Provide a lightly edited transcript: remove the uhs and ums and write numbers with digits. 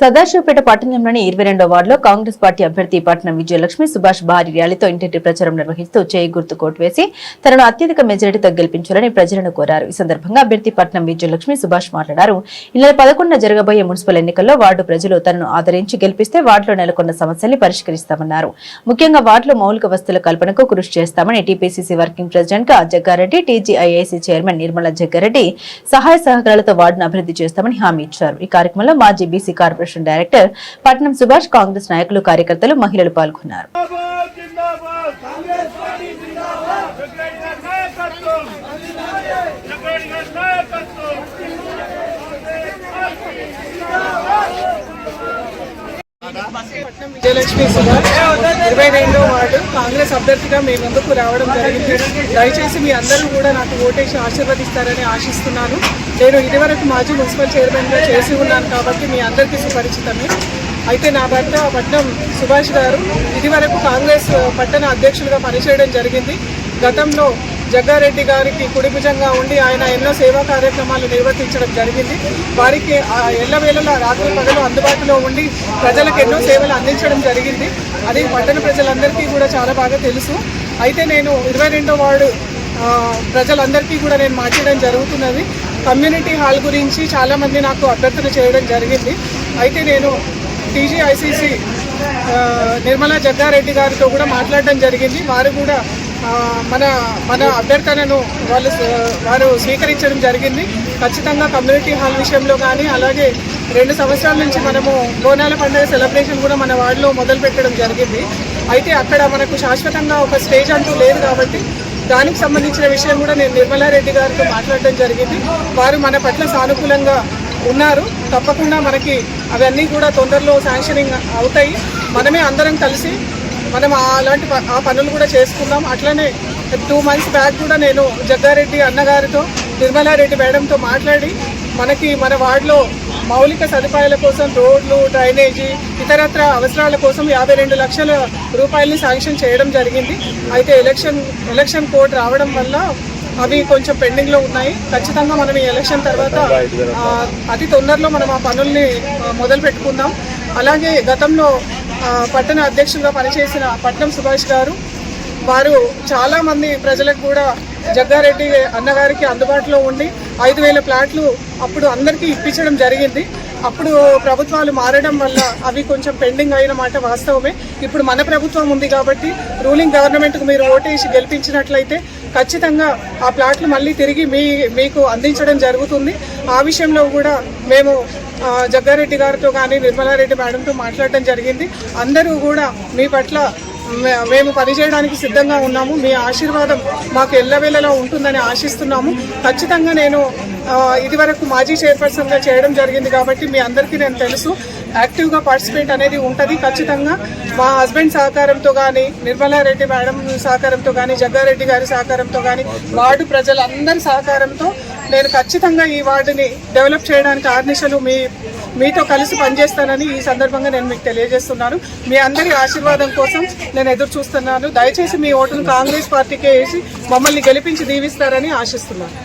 సదాశివపేట పట్టణంలోని 22వ వార్డులో కాంగ్రెస్ పార్టీ అభ్యర్థి పట్నం విజయలక్ష్మి సుభాష్ భారీ ర్యాలీతో ఇంటింటి ప్రచారం నిర్వహిస్తూ చేయి గుర్తు కోటు వేసి తనను అత్యధిక మెజారిటీతో గెలిపించాలని ప్రజలను కోరారు. ఈ సందర్భంగా అభ్యర్థి పట్నం విజయలక్ష్మి సుభాష్ మాట్లాడారు. ఈ నెల 11న జరగబోయే మున్సిపల్ ఎన్నికల్లో వార్డు ప్రజలు తనను ఆదరించి గెలిపిస్తే వార్డులో నెలకొన్న సమస్యల్ని పరిష్కరిస్తామన్నారు. ముఖ్యంగా వార్డులో మౌలిక వసతుల కల్పనకు కృషి చేస్తామని టీపీసీసీ వర్కింగ్ ప్రెసిడెంట్ గా జగ్గారెడ్డి, టీజీఐఐసీ చైర్మన్ నిర్మలా జగ్గారెడ్డి సహాయ సహకారాలతో వార్డును అభివృద్ధి చేస్తామని హామీ ఇచ్చారు. ఈ కార్యక్రమంలో మాజీ బీసీ కార్పొరేషన్ డైరెక్టర్ పట్నం సుభాష్, కాంగ్రెస్ నాయకులు, కార్యకర్తలు, మహిళలు పాల్గొన్నారు. పట్నం విజయలక్ష్మి సుభాష్ 22వ వార్డు కాంగ్రెస్ అభ్యర్థిగా మీ ముందుకు రావడం జరిగింది. దయచేసి మీ అందరూ కూడా నాకు ఓటేసి ఆశీర్వదిస్తారని ఆశిస్తున్నాను. నేను ఇదివరకు మాజీ మున్సిపల్ చైర్మన్గా చేసి ఉన్నాను కాబట్టి మీ అందరికీ సుపరిచితమే. అయితే నా భర్త పట్నం సుభాష్ గారు ఇదివరకు కాంగ్రెస్ పట్టణ అధ్యక్షులుగా పనిచేయడం జరిగింది. గతంలో జగ్గారెడ్డి గారికి కుడిభుజంగా ఉండి ఆయన ఎన్నో సేవా కార్యక్రమాలు నిర్వర్తించడం జరిగింది. వారికి ఎల్లవేళలా రాత్రి పగలు అందుబాటులో ఉండి ప్రజలకు ఎన్నో సేవలు అందించడం జరిగింది. అది పట్టణ ప్రజలందరికీ కూడా చాలా బాగా తెలుసు. అయితే నేను 22వ వార్డు ప్రజలందరికీ కూడా నేను మాట్లాడడం జరుగుతున్నది. కమ్యూనిటీ హాల్ గురించి చాలామంది నాకు అభ్యర్థన చేయడం జరిగింది. అయితే నేను టీజీఐసీసీ నిర్మలా జగ్గారెడ్డి గారితో కూడా మాట్లాడడం జరిగింది. వారు కూడా మన అభ్యర్థనను వారు స్వీకరించడం జరిగింది. ఖచ్చితంగా కమ్యూనిటీ హాల్ విషయంలో కానీ, అలాగే 2 సంవత్సరాల నుంచి మనము బోనాల పండుగ సెలబ్రేషన్ కూడా మన వార్డులో మొదలు పెట్టడం జరిగింది. అయితే అక్కడ మనకు శాశ్వతంగా ఒక స్టేజ్ అంటూ లేదు కాబట్టి దానికి సంబంధించిన విషయం కూడా నేను నిర్మలారెడ్డి గారితో మాట్లాడడం జరిగింది. వారు మన పట్ల సానుకూలంగా ఉన్నారు. తప్పకుండా మనకి అవన్నీ కూడా తొందరలో శాంక్షనింగ్ అవుతాయి. మనమే అందరం కలిసి మనం అలాంటి పనులు కూడా చేసుకుందాం. అట్లనే 2 మంత్స్ బ్యాక్ కూడా నేను జగ్గారెడ్డి అన్నగారితో, నిర్మలారెడ్డి మేడంతో మాట్లాడి మనకి మన వార్డులో మౌలిక సదుపాయాల కోసం రోడ్లు, డ్రైనేజీ, ఇతరత్ర అవసరాల కోసం 52 లక్షల రూపాయలని శాంక్షన్ చేయడం జరిగింది. అయితే ఎలక్షన్ కోడ్ రావడం వల్ల అవి కొంచెం పెండింగ్లో ఉన్నాయి. ఖచ్చితంగా మనం ఈ ఎలక్షన్ తర్వాత అతి తొందరలో మనం ఆ పనుల్ని మొదలు పెట్టుకుందాం. అలాగే గతంలో పట్టణ అధ్యక్షులుగా పనిచేసిన పట్నం సుభాష్ గారు వారు చాలామంది ప్రజలకు కూడా జగ్గారెడ్డి అన్నగారికి అందుబాటులో ఉండి 5,000 ప్లాట్లు అప్పుడు అందరికీ ఇప్పించడం జరిగింది. అప్పుడు ప్రభుత్వాలు మారడం వల్ల అవి కొంచెం పెండింగ్ అయిన మాట వాస్తవమే. ఇప్పుడు మన ప్రభుత్వం ఉంది కాబట్టి రూలింగ్ గవర్నమెంట్కు మీరు ఓటేసి గెలిపించినట్లయితే ఖచ్చితంగా ఆ ప్లాట్లు మళ్ళీ తిరిగి మీకు అందించడం జరుగుతుంది. ఆ విషయంలో కూడా మేము జగ్గారెడ్డి గారితో కానీ, నిర్మలారెడ్డి మేడంతో మాట్లాడడం జరిగింది. అందరూ కూడా మీ పట్ల మేము పనిచేయడానికి సిద్ధంగా ఉన్నాము. మీ ఆశీర్వాదం మాకు ఎల్లవేళలా ఉంటుందని ఆశిస్తున్నాము. ఖచ్చితంగా నేను ఇదివరకు మాజీ చైర్పర్సన్గా చేయడం జరిగింది కాబట్టి మీ అందరికీ నేను తెలుసు. యాక్టివ్గా పార్టిసిపేట్ అనేది ఉంటుంది. ఖచ్చితంగా మా హస్బెండ్ సహకారంతో కానీ, నిర్మలారెడ్డి మేడం సహకారంతో కానీ, జగ్గారెడ్డి గారి సహకారంతో కానీ, వార్డు ప్రజలందరి సహకారంతో నేను ఖచ్చితంగా ఈ వార్డుని డెవలప్ చేయడానికి ఆర్నిషలు మీతో కలిసి పనిచేస్తానని ఈ సందర్భంగా నేను మీకు తెలియజేస్తున్నాను. మీ అందరి ఆశీర్వాదం కోసం నేను ఎదురు చూస్తున్నాను. దయచేసి మీ ఓటును కాంగ్రెస్ పార్టీకే వేసి మమ్మల్ని గెలిపించి దీవిస్తారని ఆశిస్తున్నాను.